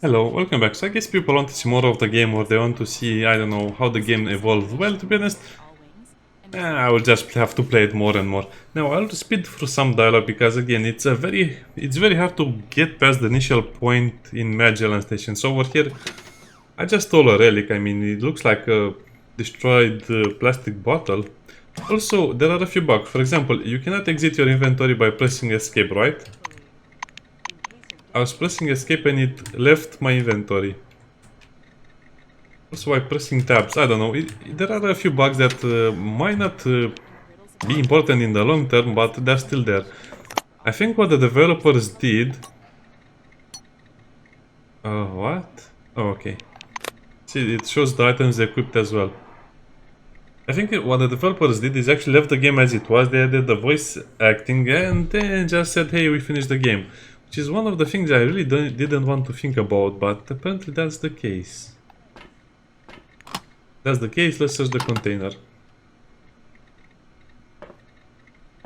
Hello, welcome back. So I guess people want to see more of the game, or they want to see, I don't know, how the game evolved. Well, to be honest, I will just have to play it more and more. Now I'll speed through some dialogue because again, it's very hard to get past the initial point in Magellan Station. So over here, I just stole a relic. I mean, it looks like a destroyed plastic bottle. Also, there are a few bugs. For example, you cannot exit your inventory by pressing escape, right? I was pressing escape and it left my inventory. Also by pressing tabs, I don't know, there are a few bugs that might not be important in the long term, but they're still there. I think what the developers did... what? Oh, okay. See, it shows the items equipped as well. I think what the developers did is actually left the game as it was. They added the voice acting and then just said, hey, we finished the game. Which is one of the things I really didn't want to think about, but apparently that's the case. That's the case, let's search the container.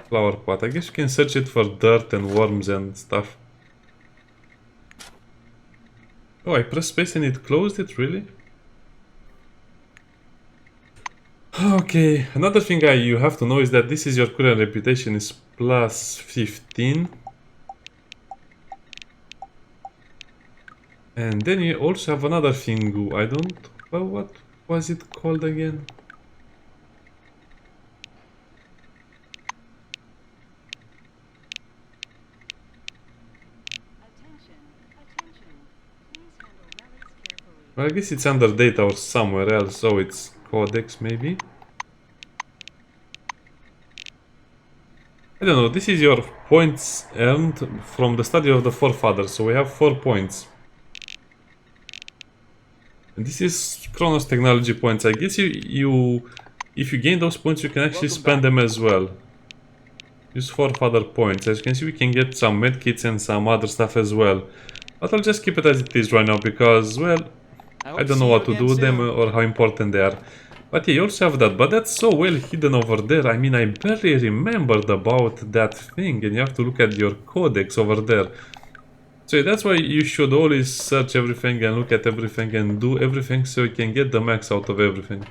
Flower pot. I guess you can search it for dirt and worms and stuff. Oh, I pressed space and it closed it, really? Okay, another thing you have to know is that this is your current reputation is plus 15. And then you also have another thing, I don't... well, what was it called again? Well, I guess it's under data or somewhere else, so it's codex maybe? I don't know, this is your points earned from the study of the forefathers, so we have 4 points. And this is Chronos technology points. I guess if you gain those points, you can actually spend them as well. Use forefather points. As you can see, we can get some medkits and some other stuff as well. But I'll just keep it as it is right now because, well, I don't know what to do with them or how important they are. But yeah, you also have that, but that's so well hidden over there. I mean, I barely remembered about that thing, and you have to look at your codex over there. So yeah, that's why you should always search everything and look at everything and do everything so you can get the max out of everything.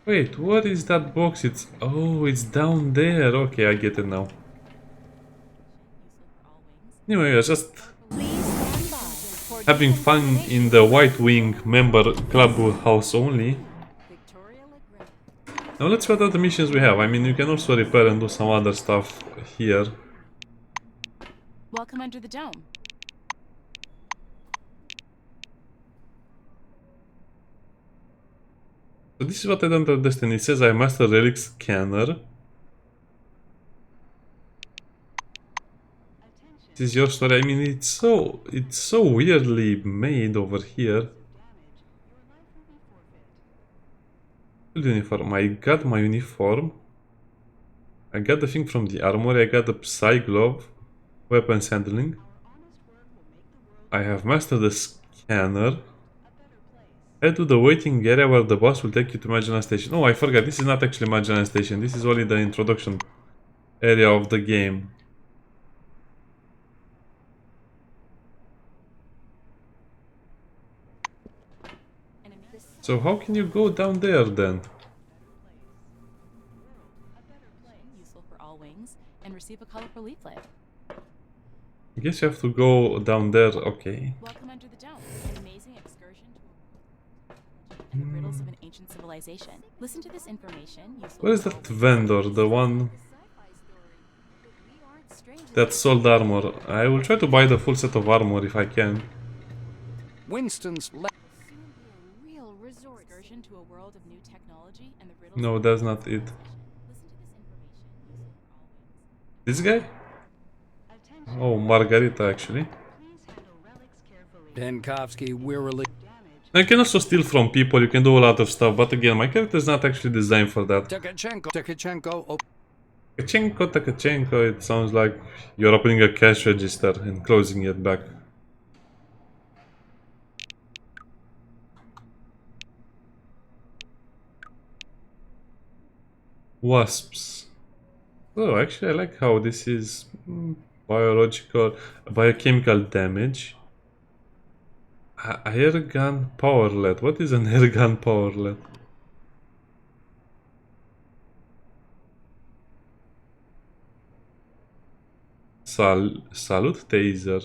Wait, what is that box? Oh, it's down there. Okay, I get it now. Anyway, I was just having fun in the White Wing member clubhouse only. Now let's see what other missions we have. I mean, you can also repair and do some other stuff here. Welcome under the dome. So this is what I don't understand. It says I mastered relic scanner. This is your story. I mean, it's so weirdly made over here. Uniform. I got my uniform. I got the thing from the armory. I got the Psy glove. Weapons handling. I have mastered the scanner. Head to the waiting area where the boss will take you to Magellan Station. Oh, I forgot. This is not actually Magellan Station. This is only the introduction area of the game. So how can you go down there then? Useful for all wings and receive a colorful leaflet. I guess you have to go down there. Okay. Welcome under the dome. An amazing excursion to the riddles of an ancient civilization. Listen to this information. Where is that vendor? The one that sold armor. I will try to buy the full set of armor if I can. Winston's excursion to a world of new technology and the riddles. No, that's not it. This guy? Oh, Margarita actually. Penkovsky wearily. I can also steal from people, you can do a lot of stuff, but again, my character is not actually designed for that. Takachenko. Takachenko, it sounds like you're opening a cash register and closing it back. Wasps. Oh, actually, I like how this is biochemical damage. Air gun power lead. What is an air gun power lead? Salute taser.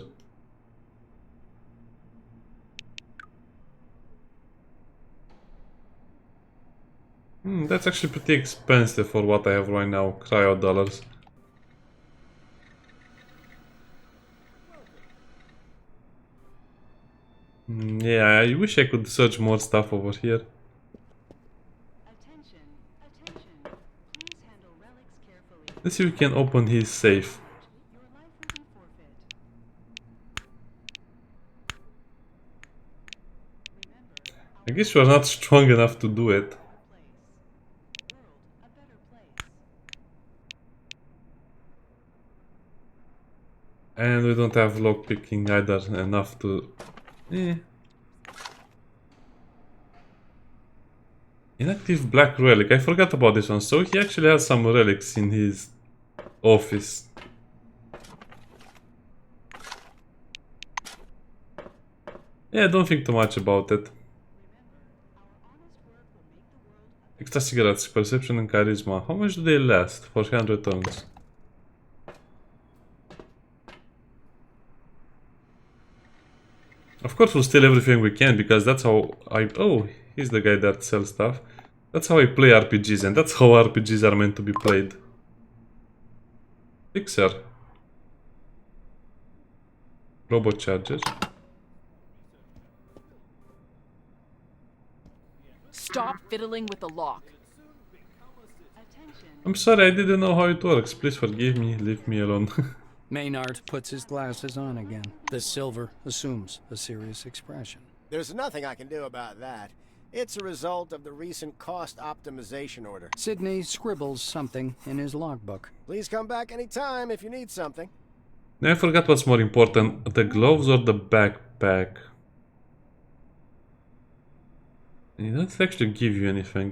That's actually pretty expensive for what I have right now. Cryo dollars. Yeah, I wish I could search more stuff over here. Attention, attention. Please handle relics carefully. Let's see if we can open his safe. Your life will be forfeit. Remember, I guess we're not strong enough to do it. place. World, a better place. And we don't have lockpicking either enough to... Inactive black relic. I forgot about this one. So he actually has some relics in his office. Yeah, don't think too much about it. Extra cigarettes, perception and charisma. How much do they last? 400 turns. Of course we'll steal everything we can because that's how I... Oh, he's the guy that sells stuff. That's how I play RPGs and that's how RPGs are meant to be played. Fixer. Robot charger. Stop fiddling with the lock. Attention. I'm sorry, I didn't know how it works. Please forgive me, leave me alone. Maynard puts his glasses on again. The silver assumes a serious expression. There's nothing I can do about that. It's a result of the recent cost optimization order. Sidney scribbles something in his logbook. Please come back anytime if you need something. Now I forgot what's more important, the gloves or the backpack. It doesn't actually give you anything.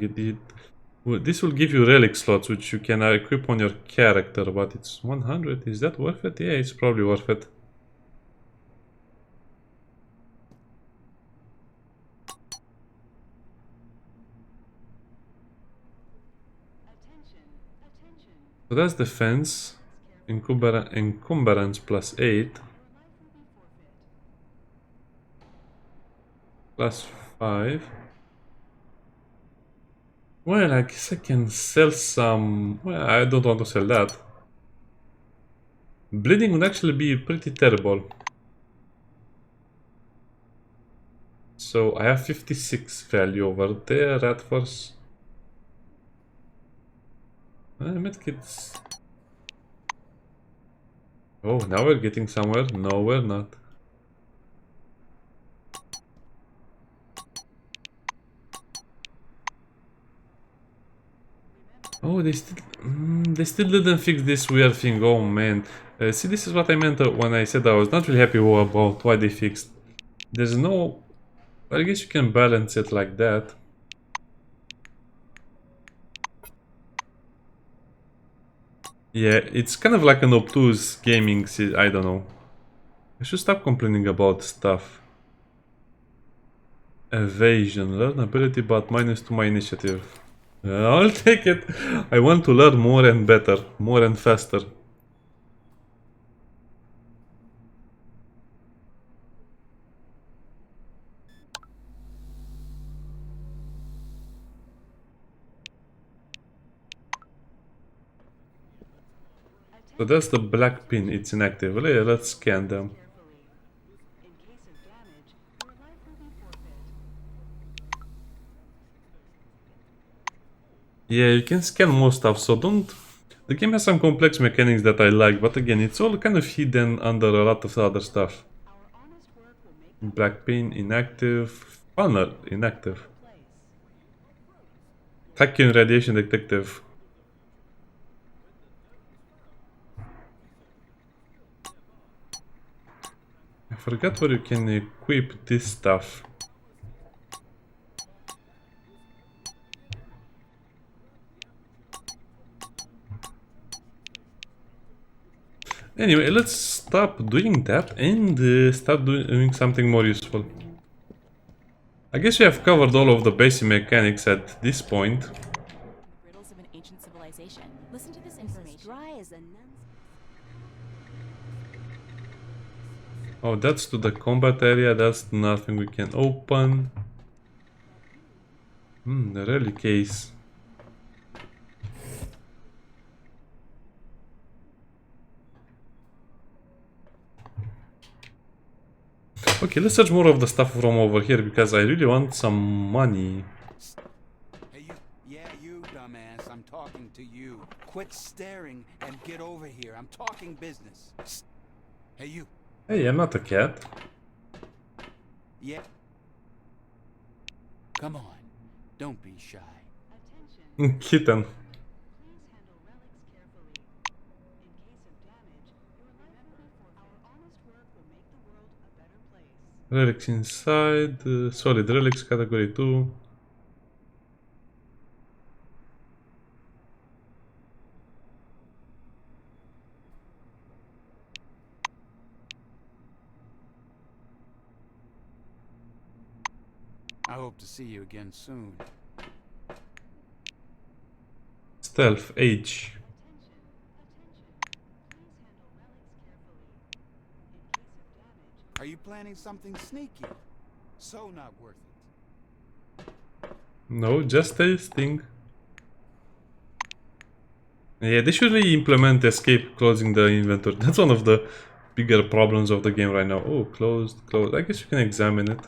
This will give you relic slots which you can equip on your character, but it's 100. Is that worth it? Yeah, it's probably worth it. Attention, attention. So that's defense. Encumbrance plus 8. Your life will be forfeit. Plus 5. Well, I guess I can sell some... Well, I don't want to sell that. Bleeding would actually be pretty terrible. So I have 56 value over there, Rat Force. Medkits. Oh, now we're getting somewhere. No, we're not. Oh, they still didn't fix this weird thing. Oh man. See, this is what I meant when I said I was not really happy about why they fixed. There's no... I guess you can balance it like that. Yeah, it's kind of like an obtuse gaming, I don't know. I should stop complaining about stuff. Evasion, learn ability but -2 my initiative. I'll take it. I want to learn more and better, more and faster. So that's the black pin, it's inactive. Let's scan them. Carefully. In case of damage, your life will be forfeit. Yeah, you can scan more stuff, so don't... The game has some complex mechanics that I like, but again, it's all kind of hidden under a lot of other stuff. Our honest work will make Black pin, inactive. Funnel, inactive. place. Hacking radiation detective. I forgot where you can equip this stuff. Anyway, let's stop doing that and start doing something more useful. I guess we have covered all of the basic mechanics at this point. The riddles of an ancient civilization. Listen to this information. Dry as a nun's. Oh, that's to the combat area, that's nothing we can open. The relic case. Okay, let's search more of the stuff from over here because I really want some money. Hey, you. Yeah, you, dumbass. I'm talking to you. Quit staring and get over here. I'm talking business. Hey, you. Hey, I'm not a cat. Yeah. Come on. Don't be shy. Kitten. Please handle relics carefully. In case of damage, your life will be our honest work will make the world a better place. Relics inside. Solid relics category 2. I hope to see you again soon. Stealth Age. Are you planning something sneaky? So not worth it. No, just tasting. Yeah, they should really implement escape closing the inventory. That's one of the bigger problems of the game right now. Oh, closed, closed. I guess you can examine it.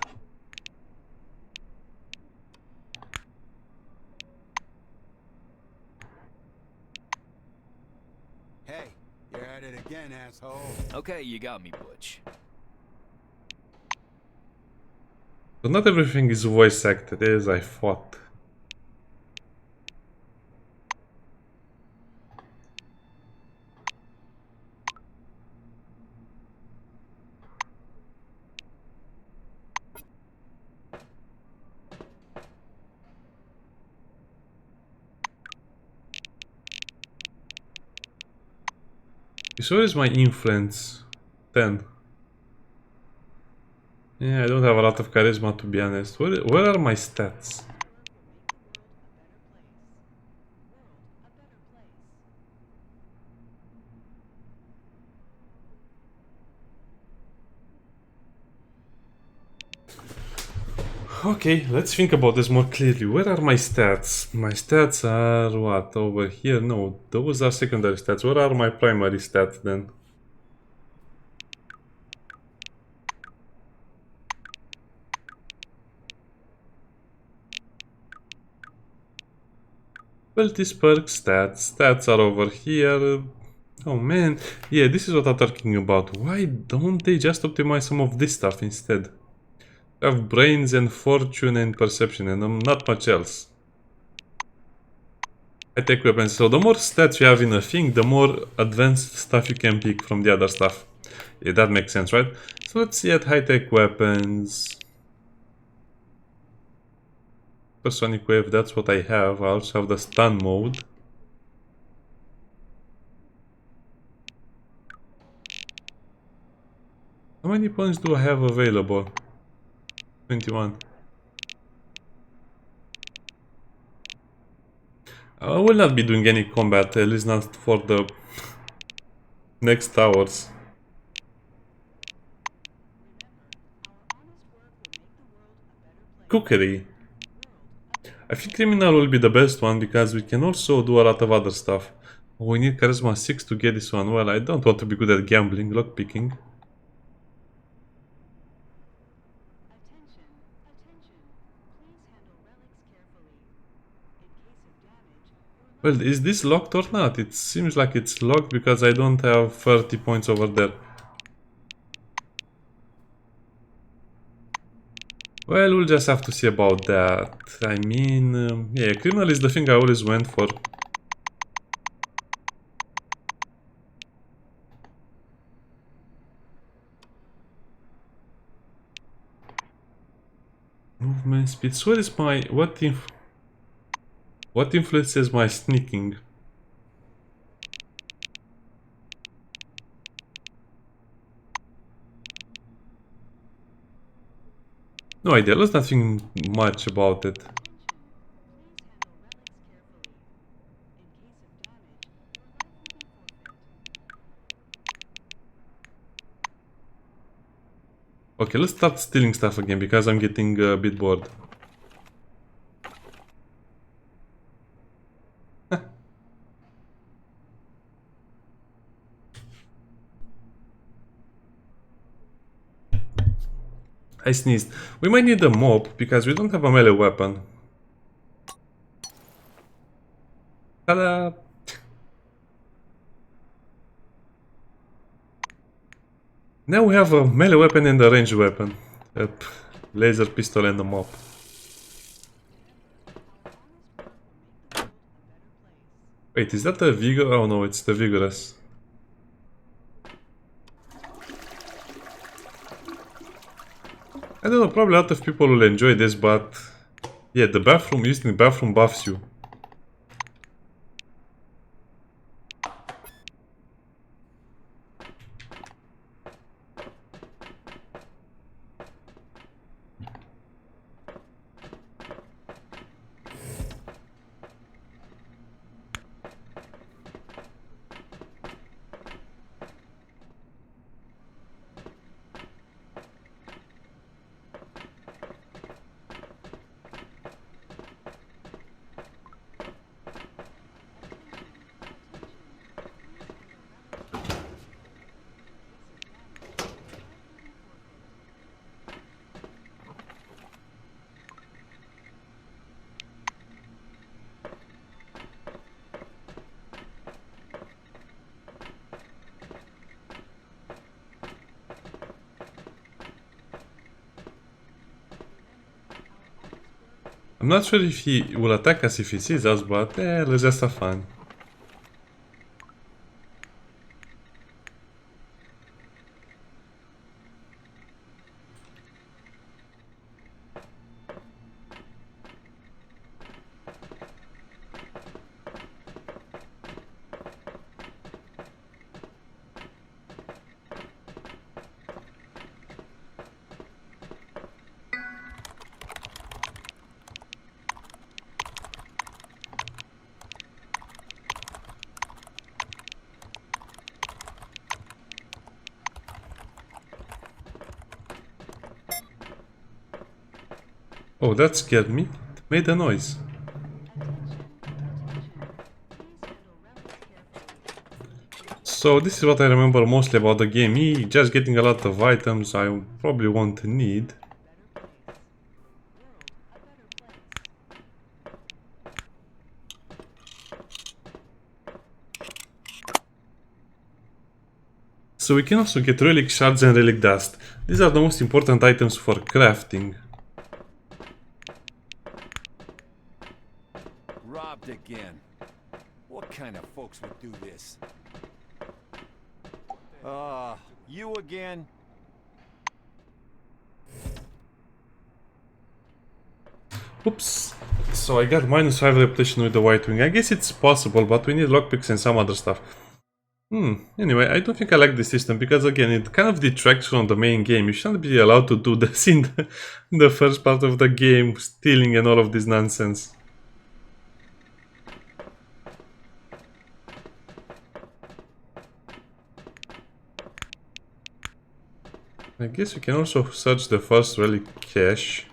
Hey, you're at it again, asshole. Okay, you got me, Butch. But not everything is voice acted, as I thought. So where is my influence? 10. Yeah, I don't have a lot of charisma, to be honest. Where are my stats? Okay, let's think about this more clearly. Where are my stats? My stats are what? Over here? No, those are secondary stats. Where are my primary stats then? Abilities, perks, stats. Stats are over here. Oh man, yeah, this is what I'm talking about. Why don't they just optimize some of this stuff instead? I have brains and fortune and perception and not much else. Attack weapons. So the more stats you have in a thing, the more advanced stuff you can pick from the other stuff. Yeah, that makes sense, right? So let's see at high-tech weapons. Sonic wave, that's what I have. I also have the stun mode. How many points do I have available? 21. I will not be doing any combat, at least not for the next hours. Cookery. I think criminal will be the best one because we can also do a lot of other stuff. Oh, we need charisma 6 to get this one. Well, I don't want to be good at gambling, lockpicking. Well, is this locked or not? It seems like it's locked because I don't have 30 points over there. Well, we'll just have to see about that. I mean, yeah, criminal is the thing I always went for. Movement speed. So where is my... What influences my sneaking? No idea, let's not think much about it. Okay, let's start stealing stuff again because I'm getting a bit bored. I sneezed. We might need a mop because we don't have a melee weapon. Ta-da! Now we have a melee weapon and a ranged weapon. A laser pistol and a mop. Wait, is that the vigor? Oh no, it's the vigorous. I don't know, probably a lot of people will enjoy this, but yeah, the bathroom, using the bathroom buffs you. I'm not sure if he will attack us if he sees us, but let's just have fun. Oh, that scared me. It made a noise. So this is what I remember mostly about the game. Me just getting a lot of items I probably won't need. So we can also get relic shards and relic dust. These are the most important items for crafting. Robbed again. What kind of folks would do this? You again? Oops. So I got -5 reputation with the White Wing. I guess it's possible, but we need lockpicks and some other stuff. Anyway, I don't think I like this system because again, it kind of detracts from the main game. You shouldn't be allowed to do this in the first part of the game, stealing and all of this nonsense. I guess we can also search the first relic cache.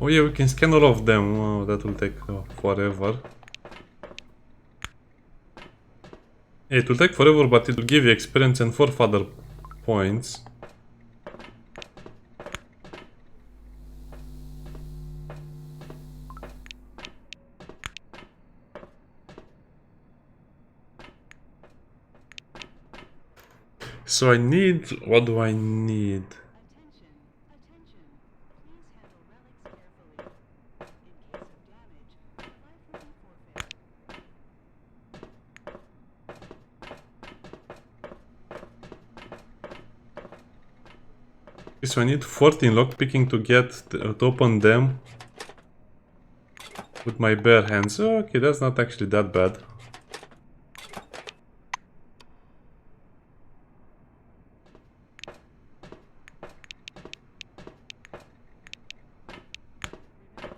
Oh yeah, we can scan all of them. Wow, that will take forever. Yeah, it will take forever, but it will give you experience and 4 further points. So I need... what do I need? So I need 14 lockpicking to get to open them with my bare hands. Okay, that's not actually that bad.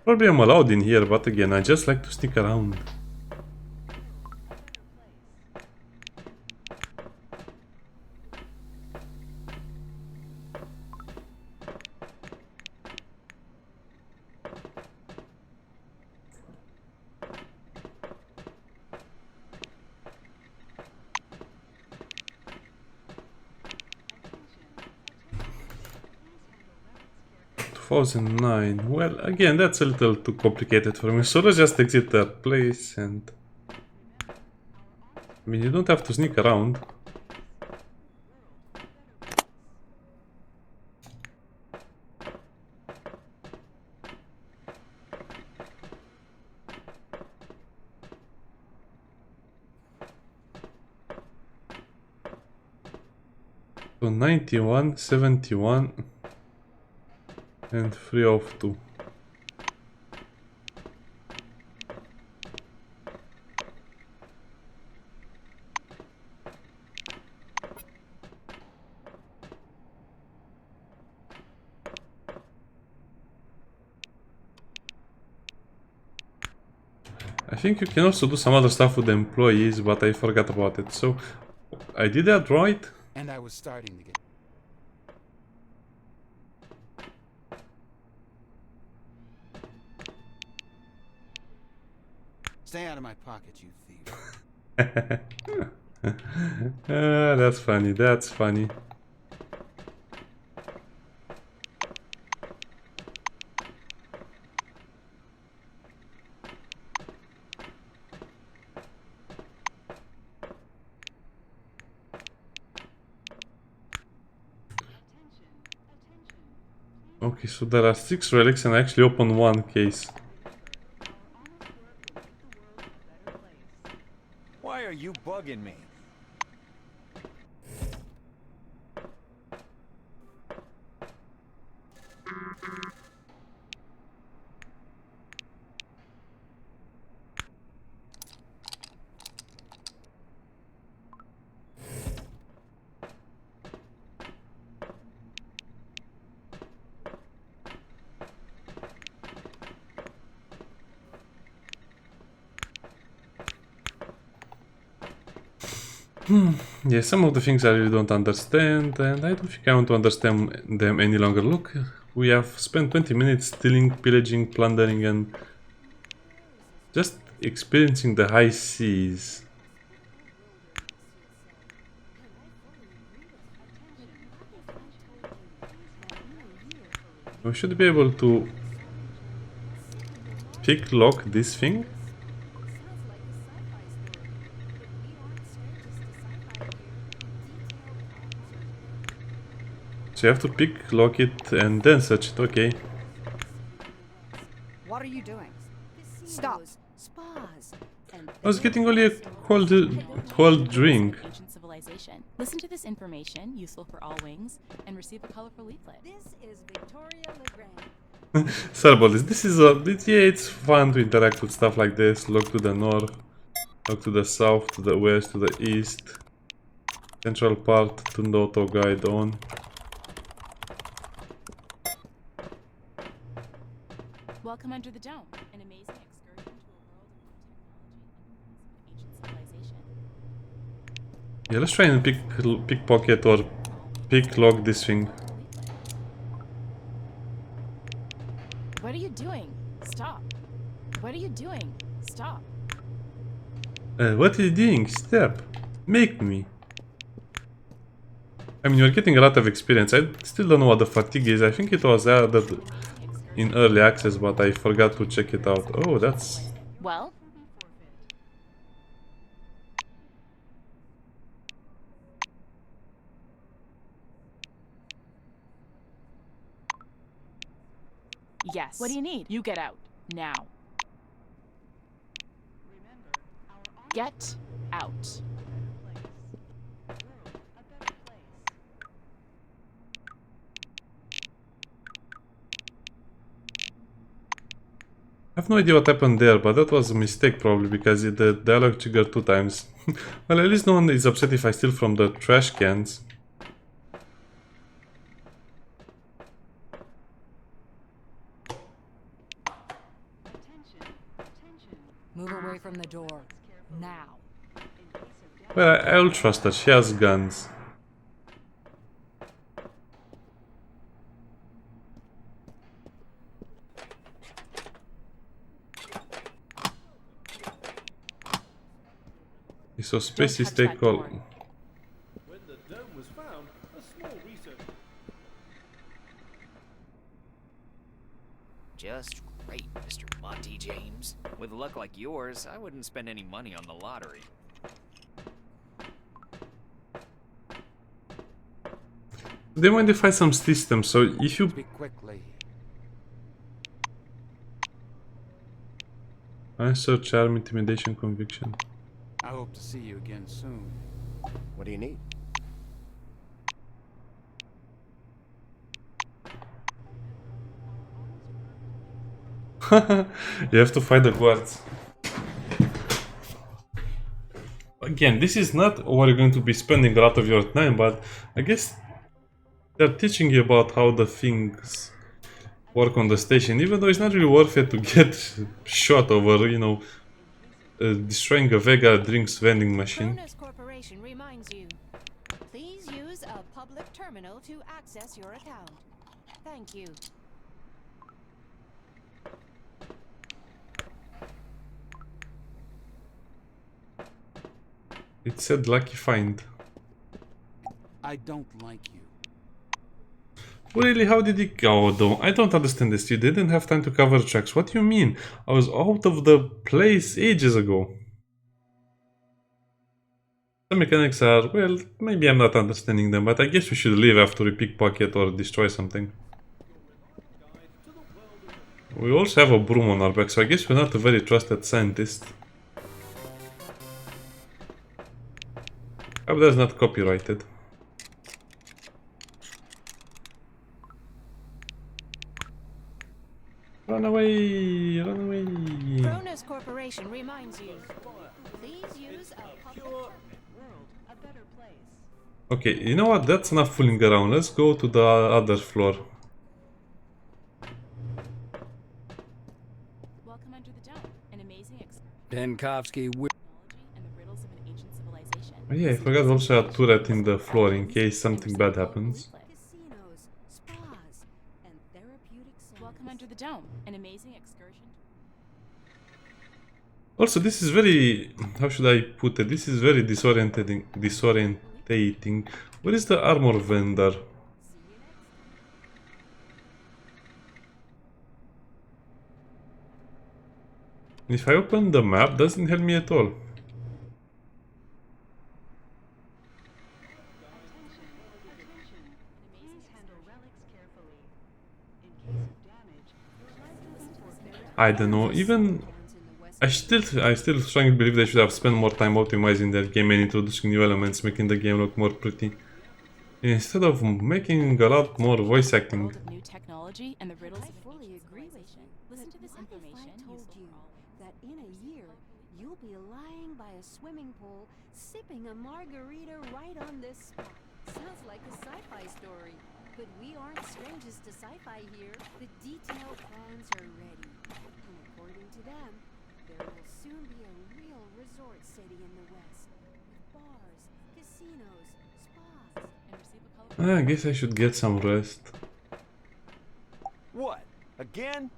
Probably I'm allowed in here, but again, I just like to sneak around. Well, again, that's a little too complicated for me, so let's just exit that place and... I mean, you don't have to sneak around. So 91, 71... and 3 of 2. I think you can also do some other stuff with the employees, but I forgot about it. So I did that right? And I was starting to get... Stay out of my pocket, you thief. That's funny, that's funny. Okay, so there are 6 relics and I actually opened 1 case. Why are you bugging me? Yeah, some of the things I really don't understand, and I don't think I want to understand them any longer. Look, we have spent 20 minutes stealing, pillaging, plundering, and just experiencing the high seas. We should be able to pick lock this thing. So you have to pick, lock it, and then search it. Okay. What are you doing? Stop. Spas. And I was getting only a cold drink. ancient civilization. Listen to this information, useful for all wings, and receive a colorful leaflet. This is Victoria LeGrand. Sorry about this. This is yeah, it's fun to interact with stuff like this. Look to the north, look to the south, to the west, to the east. Central part, turn the auto guide on. Welcome under the dome, an amazing excursion to a world of new technology and ancient civilization. Yeah, let's try and pickpocket or pick lock this thing. What are you doing? Stop. What are you doing? Stop. What are you doing? Stop. Make me. I mean, you're getting a lot of experience. I still don't know what the fatigue is. I think it was added in early access, but I forgot to check it out. Oh, that's... Well? Yes. What do you need? You get out. Now. Get out. I have no idea what happened there, but that was a mistake probably because the dialogue triggered 2 times. Well, at least no one is upset if I steal from the trash cans. Move away from the door. Now. Well, I'll trust her. She has guns. So space is take all. When the dome was found, a small research. Just great, Mr. Monty James. With luck like yours, I wouldn't spend any money on the lottery. They modify some systems, so if you Speak quickly. answer, charm, intimidation, conviction. I hope to see you again soon. What do you need? You have to fight the guards. Again, this is not where you're going to be spending a lot of your time, but I guess they're teaching you about how the things work on the station, even though it's not really worth it to get shot over, you know, destroying a Vega drinks vending machine. Kronos Corporation reminds you. Please use a public terminal to access your account. Thank you. It said lucky find. I don't like you. Really, how did he go though? I don't understand this. You didn't have time to cover tracks. What do you mean? I was out of the place ages ago. The mechanics are, well, maybe I'm not understanding them, but I guess we should leave after we pickpocket or destroy something. We also have a broom on our back, so I guess we're not a very trusted scientist. I hope that's not copyrighted. Run away! Run away! Kronos Corporation reminds you. Please use a public terminal. World a better place. Okay, you know what? That's enough fooling around. Let's go to the other floor. Welcome under the dome. An amazing Penkovsky, technology and the riddles of an ancient civilization. Oh yeah, I forgot also a turret in the floor in case something bad happens. Casinos, spas, and therapeutic centers. Welcome under the dome. An amazing excursion. Also, this is very... how should I put it? This is very disorientating. Where is the armor vendor? If I open the map, doesn't help me at all. Attention. Please handle relics carefully. In case of damage, your life will be forfeited. I don't know, even... I still strongly believe they should have spent more time optimizing their game and introducing new elements, making the game look more pretty. Instead of making a lot more voice acting. World of new technology and the riddles I of an fully ancient agree with civilization. you. Listen to this But what information. if I told useful you for all. that in a year you'll be lying by a swimming pool, sipping a margarita right on this spot? Sounds like a sci-fi story, but we aren't strangers to sci-fi here. The detailed plans are ready, and according to them, there will soon be a real resort city in the west, with bars, casinos, spas. And receive a colorful I guess I should get some rest. What? Again?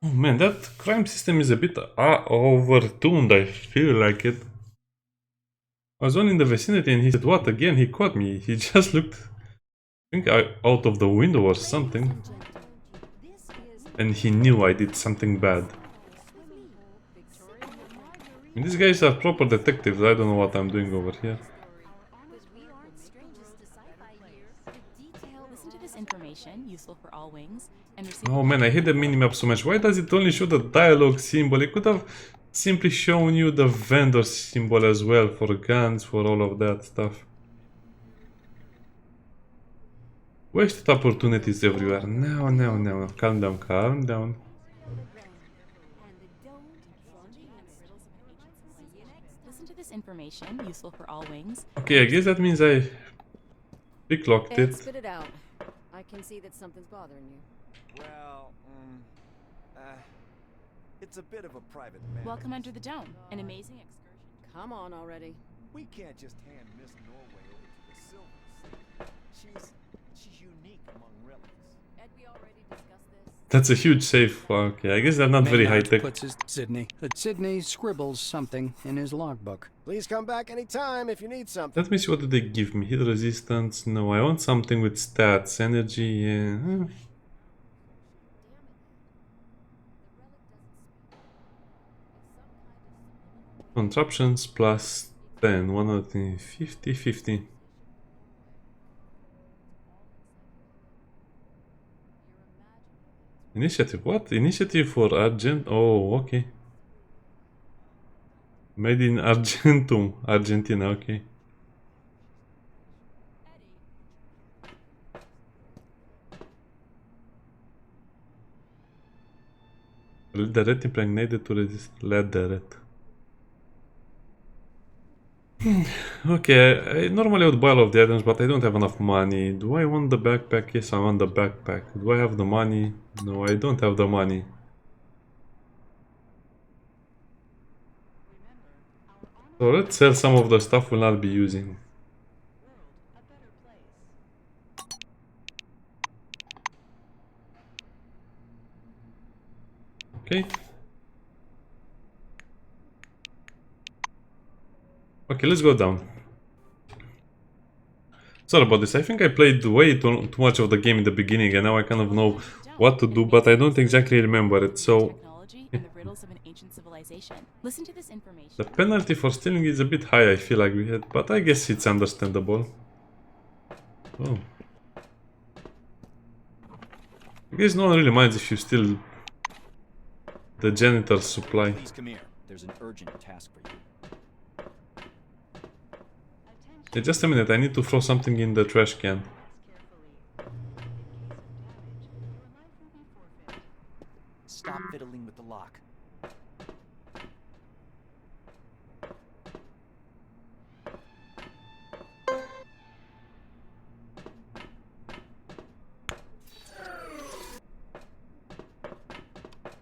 Oh man, that crime system is a bit overtuned, I feel like it. I was on in the vicinity and he said, what, again? He caught me. He just looked, I think, out of the window or something. This is And he knew I did something bad. swimming pool, sipping a margarita. And these guys are proper detectives. I don't know what I'm doing over here. Because we aren't strangers to sci-fi here. The detailed Listen to this information, useful for all wings, and receive Oh man, I hate the minimap so much. Why does it only show the dialogue symbol? It could have simply shown you the vendor symbol as well for guns, for all of that stuff. Wasted opportunities everywhere. No, no, no. Calm down, calm down. Listen to this information, useful for all wings. Okay, I guess that means I picklocked Ed, it. spit it out. I can see that something's bothering you. Well, it's a bit of a private matter. Welcome under the dome. An amazing excursion. Come on already. We can't just hand Miss Norway over to the Silver Sea. She's unique among relics. Ed, we already discussed this. That's a huge safe. Okay, I guess they're not very high Maynard tech. puts his Sydney scribbles something in his logbook. Please come back anytime if you need something. Let me see, what do they give me? Heat resistance? No, I want something with stats. Energy, yeah. Contraptions plus 10, 150, 50. Initiative, what? Initiative for Argent? Oh, okay. Made in Argentum, Argentina, okay. Leaderette impregnated to resist leaderette. Okay, I normally would buy all of the items, but I don't have enough money. Do I want the backpack? Yes, I want the backpack. Do I have the money? No, I don't have the money. So let's sell some of the stuff we'll not be using. Okay. Okay, let's go down. Sorry about this. I think I played way too much of the game in the beginning, and now I kind of know what to do, but I don't exactly remember it. So And the riddles of an ancient civilization. Listen to this information. the penalty for stealing is a bit high, I feel like we had, but I guess it's understandable. Oh. I guess no one really minds if you steal the janitor's supply. Please come here. There's an urgent task for you. Hey, just a minute, I need to throw something in the trash can. Stop fiddling with the lock.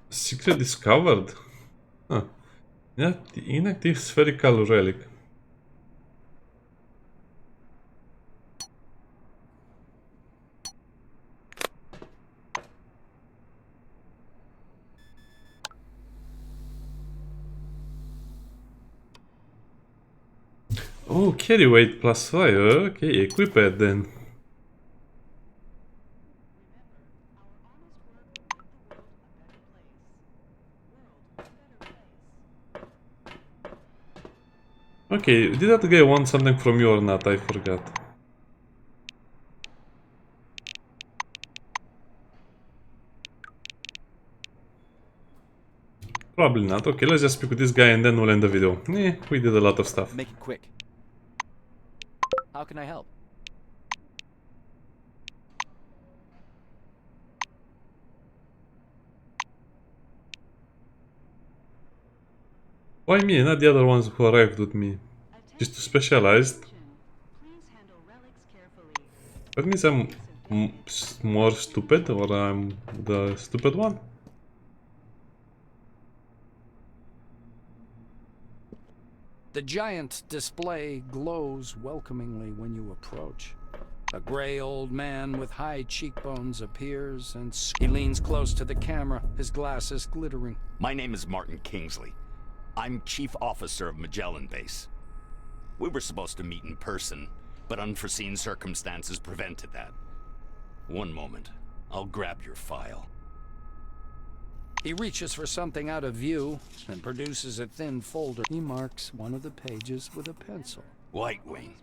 Secret discovered? Huh. Yeah, the inactive spherical relic. Oh, carry weight plus 5. Okay, equip it then. Okay, did that guy want something from you or not? I forgot. Probably not. Okay, let's just speak with this guy and then we'll end the video. We did a lot of stuff. Make it quick. How can I help? Why me, not the other ones who arrived with me? Just too specialized? That means I'm more stupid, or I'm the stupid one? The giant display glows welcomingly when you approach. A gray old man with high cheekbones appears and he leans close to the camera, his glasses glittering. My name is Martin Kingsley. I'm Chief Officer of Magellan Base. We were supposed to meet in person, but unforeseen circumstances prevented that. One moment. I'll grab your file. He reaches for something out of view and produces a thin folder. He marks one of the pages with a pencil. White Wing.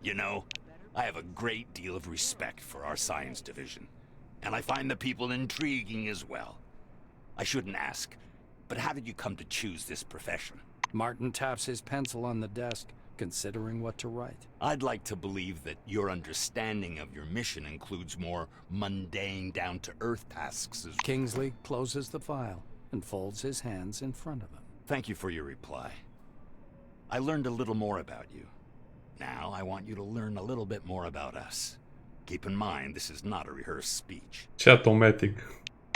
You know, I have a great deal of respect for our science division, and I find the people intriguing as well. I shouldn't ask, but how did you come to choose this profession? Martin taps his pencil on the desk, considering what to write. I'd like to believe that your understanding of your mission includes more mundane, down-to-earth tasks as... Kingsley closes the file and folds his hands in front of him. Thank you for your reply. I learned a little more about you. Now I want you to learn a little bit more about us. Keep in mind, this is not a rehearsed speech. Chat-o-matic.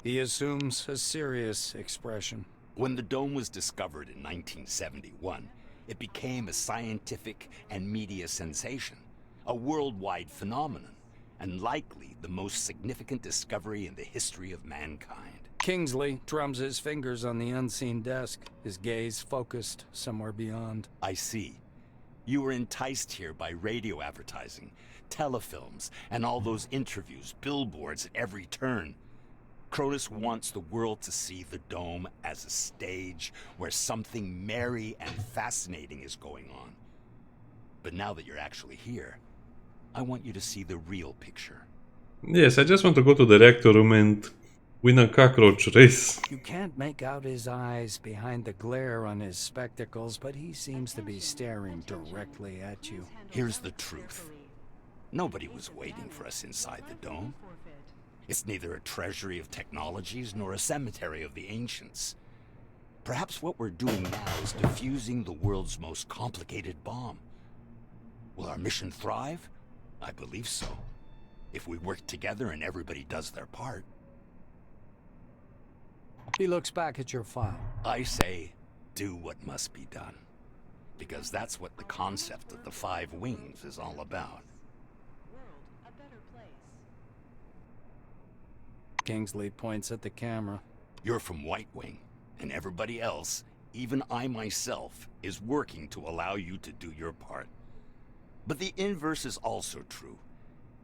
He assumes a serious expression. When the dome was discovered in 1971, it became a scientific and media sensation, a worldwide phenomenon, and likely the most significant discovery in the history of mankind. Kingsley drums his fingers on the unseen desk, his gaze focused somewhere beyond. I see. You were enticed here by radio advertising, telefilms, and all those interviews, billboards at every turn. Cronus wants the world to see the dome as a stage where something merry and fascinating is going on. But now that you're actually here, I want you to see the real picture. Yes, I just want to go to the reactor room and win a cockroach race. You can't make out his eyes behind the glare on his spectacles, but he seems to be staring directly at you. Here's the truth. Nobody was waiting for us inside the dome. It's neither a treasury of technologies nor a cemetery of the ancients. Perhaps what we're doing now is defusing the world's most complicated bomb. Will our mission thrive? I believe so. If we work together and everybody does their part. He looks back at your file. I say, do what must be done. Because that's what the concept of the 5 wings is all about. Kingsley points at the camera. You're from White Wing, and everybody else, even I myself, is working to allow you to do your part. But the inverse is also true.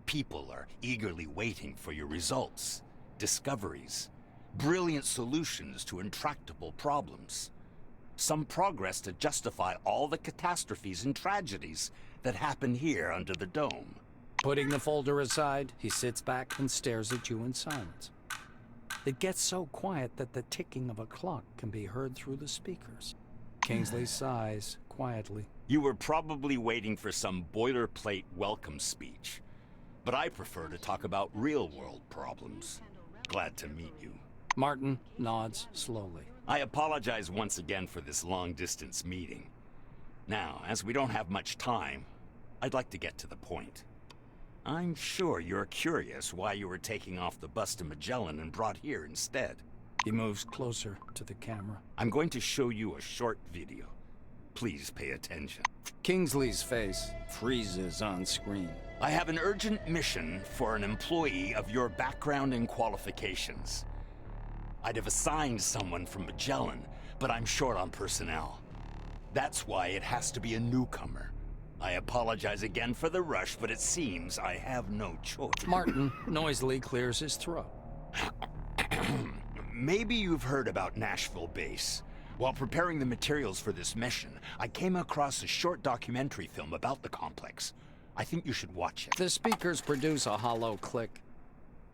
People are eagerly waiting for your results, discoveries, brilliant solutions to intractable problems. Some progress to justify all the catastrophes and tragedies that happen here under the dome. Putting the folder aside, he sits back and stares at you in silence. It gets so quiet that the ticking of a clock can be heard through the speakers. Kingsley sighs quietly. You were probably waiting for some boilerplate welcome speech, but I prefer to talk about real-world problems. Glad to meet you. Martin nods slowly. I apologize once again for this long-distance meeting. Now, as we don't have much time, I'd like to get to the point. I'm sure you're curious why you were taking off the bus to Magellan and brought here instead. He moves closer to the camera. I'm going to show you a short video. Please pay attention. Kingsley's face freezes on screen. I have an urgent mission for an employee of your background and qualifications. I'd have assigned someone from Magellan, but I'm short on personnel. That's why it has to be a newcomer. I apologize again for the rush, but it seems I have no choice. Martin noisily clears his throat. Maybe you've heard about Nashville Base. While preparing the materials for this mission, I came across a short documentary film about the complex. I think you should watch it. The speakers produce a hollow click.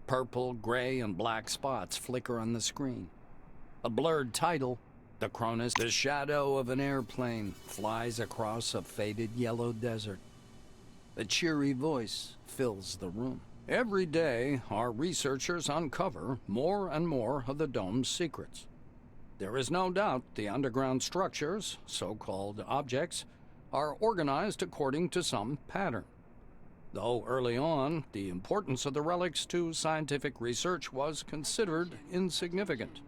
Purple, gray, and black spots flicker on the screen. A blurred title. The Cronus, the shadow of an airplane, flies across a faded yellow desert. A cheery voice fills the room. Every day, our researchers uncover more and more of the dome's secrets. There is no doubt the underground structures, so-called objects, are organized according to some pattern. Though early on, the importance of the relics to scientific research was considered insignificant.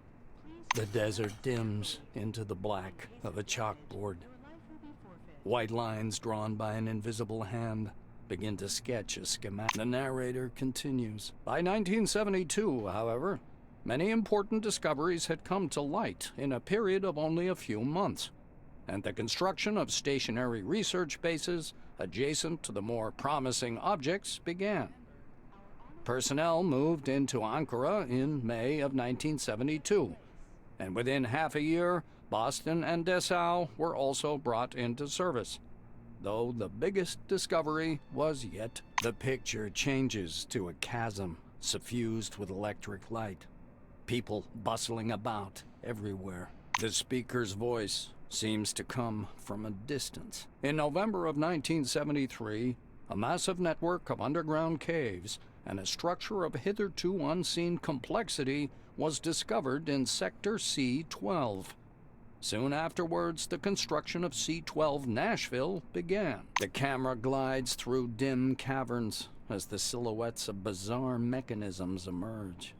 The desert dims into the black of a chalkboard. White lines drawn by an invisible hand begin to sketch a schematic. The narrator continues. By 1972, however, many important discoveries had come to light in a period of only a few months, and the construction of stationary research bases adjacent to the more promising objects began. Personnel moved into Ankara in May of 1972. And within half a year, Boston and Dessau were also brought into service. Though the biggest discovery was yet. The picture changes to a chasm suffused with electric light. People bustling about everywhere. The speaker's voice seems to come from a distance. In November of 1973, a massive network of underground caves and a structure of hitherto unseen complexity was discovered in Sector C-12. Soon afterwards, the construction of C-12 Nashville began. The camera glides through dim caverns as the silhouettes of bizarre mechanisms emerge.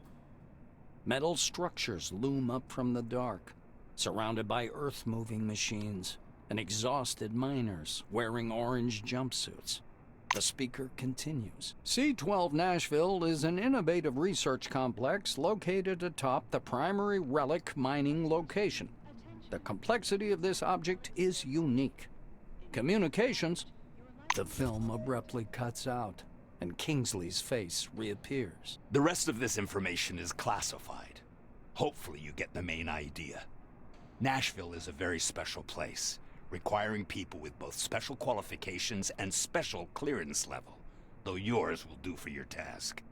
Metal structures loom up from the dark, surrounded by earth-moving machines and exhausted miners wearing orange jumpsuits. The speaker continues. C-12 Nashville is an innovative research complex located atop the primary relic mining location. The complexity of this object is unique. Communications. The film abruptly cuts out, and Kingsley's face reappears. The rest of this information is classified. Hopefully you get the main idea. Nashville is a very special place, requiring people with both special qualifications and special clearance level, though yours will do for your task.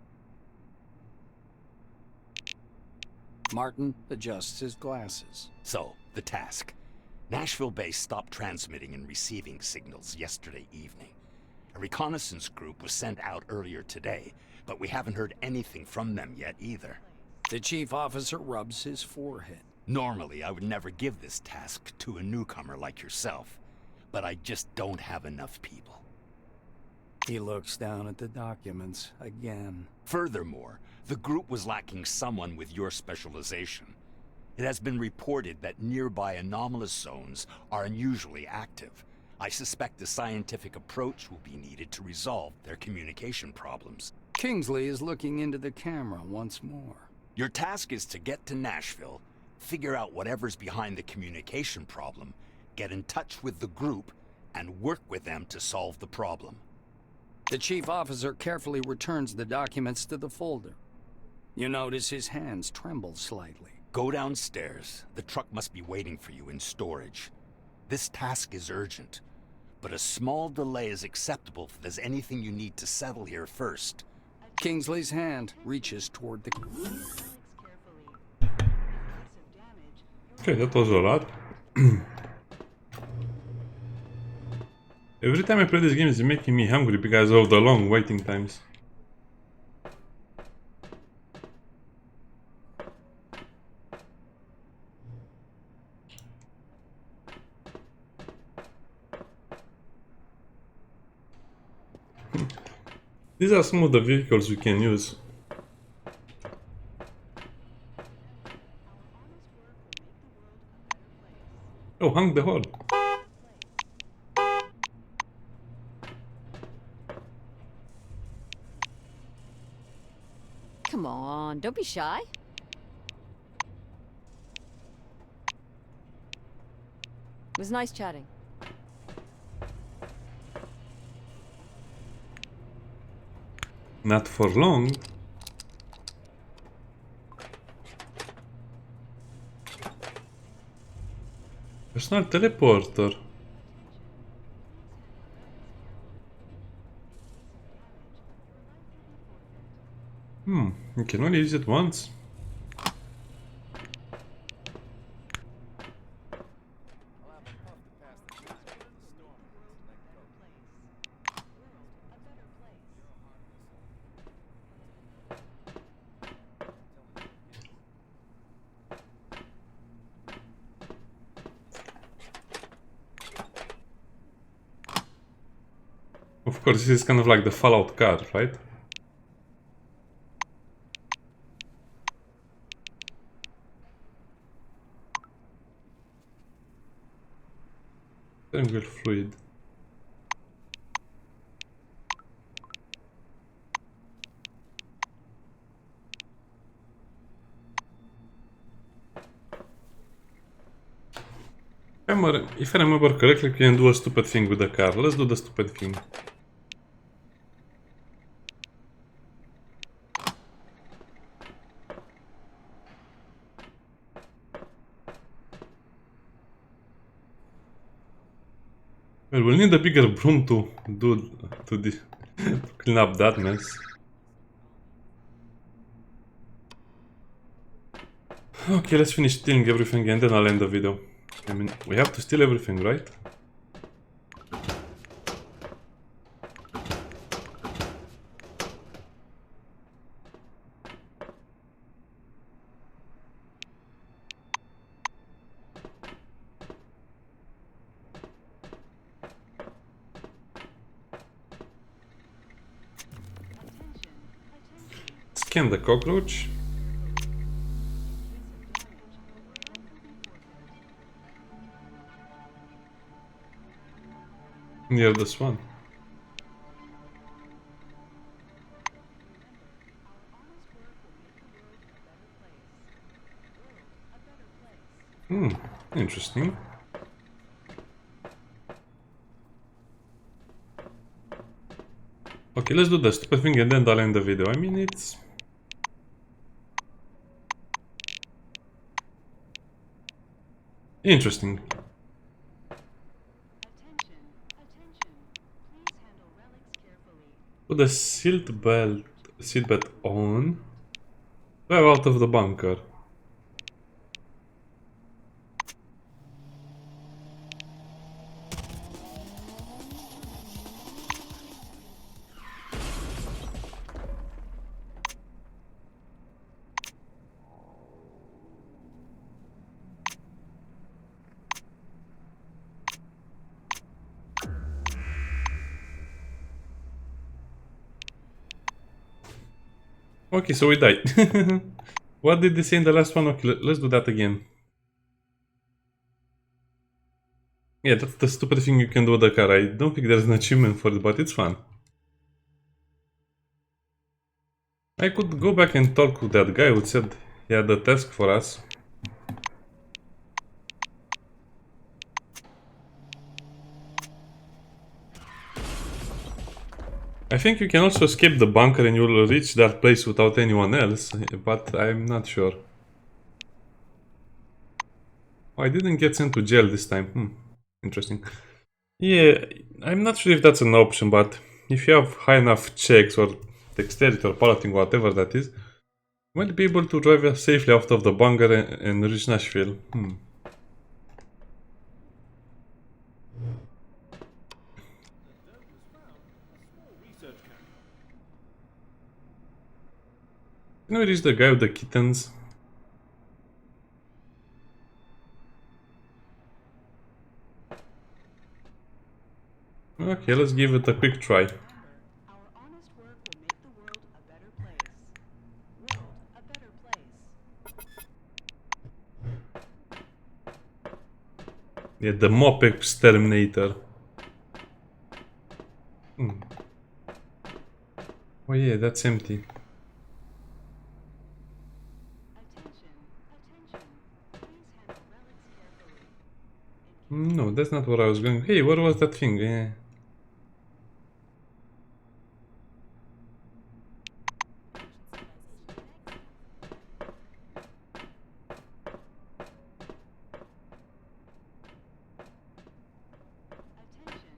Martin adjusts his glasses. So, the task. Nashville base stopped transmitting and receiving signals yesterday evening. A reconnaissance group was sent out earlier today, but we haven't heard anything from them yet either. The chief officer rubs his forehead. Normally, I would never give this task to a newcomer like yourself, but I just don't have enough people. He looks down at the documents again. Furthermore, the group was lacking someone with your specialization. It has been reported that nearby anomalous zones are unusually active. I suspect a scientific approach will be needed to resolve their communication problems. Kingsley is looking into the camera once more. Your task is to get to Nashville, figure out whatever's behind the communication problem, get in touch with the group, and work with them to solve the problem. The chief officer carefully returns the documents to the folder. You notice his hands tremble slightly. Go downstairs. The truck must be waiting for you in storage. This task is urgent, but a small delay is acceptable if there's anything you need to settle here first. Kingsley's hand reaches toward the... Okay, that was a lot. Every time I play this game, it's making me hungry because of the long waiting times. These are some of the vehicles we can use. Oh, hang the hole. Come on, don't be shy. It was nice chatting. Not for long. Personal teleporter. You can only use it once. Of course, this is kind of like the Fallout car, right? Triangle fluid. If I remember correctly, we can do a stupid thing with the car. Let's do the stupid thing. Well, we'll need a bigger broom to clean up that mess. Okay, let's finish stealing everything and then I'll end the video. I mean, we have to steal everything, right? Scan the cockroach. Near this one. Interesting. Okay, let's do the stupid thing and then I'll end the video. I mean, it's... interesting. Put the seatbelt on. Drive out of the bunker. Okay, so we died. What did they say in the last one? Okay, let's do that again. Yeah, that's the stupid thing you can do with the car. I don't think there's an achievement for it, but it's fun. I could go back and talk with that guy who said he had a task for us. I think you can also escape the bunker and you'll reach that place without anyone else, but I'm not sure. Oh, I didn't get sent to jail this time. Interesting. Yeah, I'm not sure if that's an option, but if you have high enough checks or dexterity or piloting, whatever that is, you might be able to drive safely out of the bunker and reach Nashville. Can we reach the guy with the kittens? Okay, let's give it a quick try. Yeah, the mop exterminator. Oh yeah, that's empty. No, that's not where I was going. Hey, where was that thing? Yeah.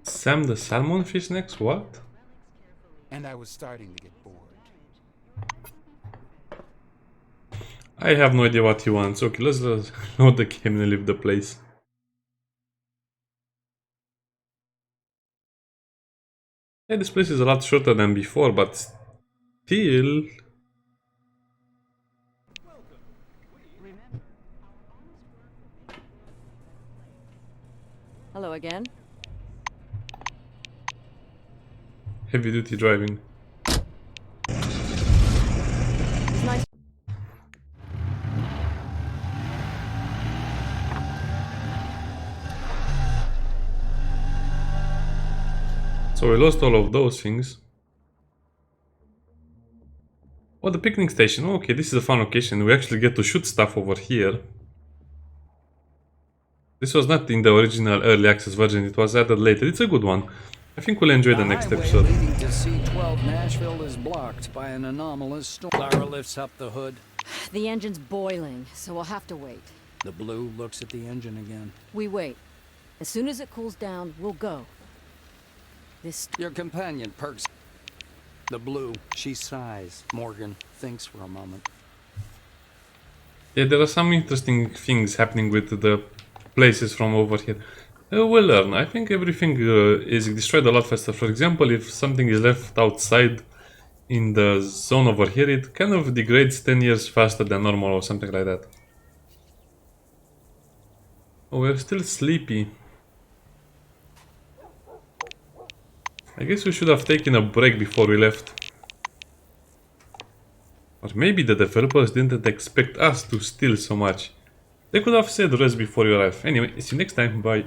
Sam the salmon fish next? What? And I was starting to get bored. I have no idea what he wants. Okay, let's load the game and leave the place. Yeah, this place is a lot shorter than before, but still... Hello again. Heavy duty driving. It's nice. So we lost all of those things. Oh, the picnic station. Okay, this is a fun location. We actually get to shoot stuff over here. This was not in the original early access version, it was added later. It's a good one. I think we'll enjoy the next episode. The highway leading to C12 Nashville is blocked by an anomalous storm. Clara lifts up the hood. The engine's boiling, so we'll have to wait. The Blue looks at the engine again. We wait. As soon as it cools down, we'll go. Your companion perks. The Blue, she sighs. Morgan thinks for a moment. Yeah, there are some interesting things happening with the places from over here. We'll learn. I think everything is destroyed a lot faster. For example, if something is left outside in the zone over here, it kind of degrades 10 years faster than normal or something like that. Oh, we're still sleepy. I guess we should have taken a break before we left. Or maybe the developers didn't expect us to steal so much. They could have said rest before you arrive. Anyway, see you next time, bye.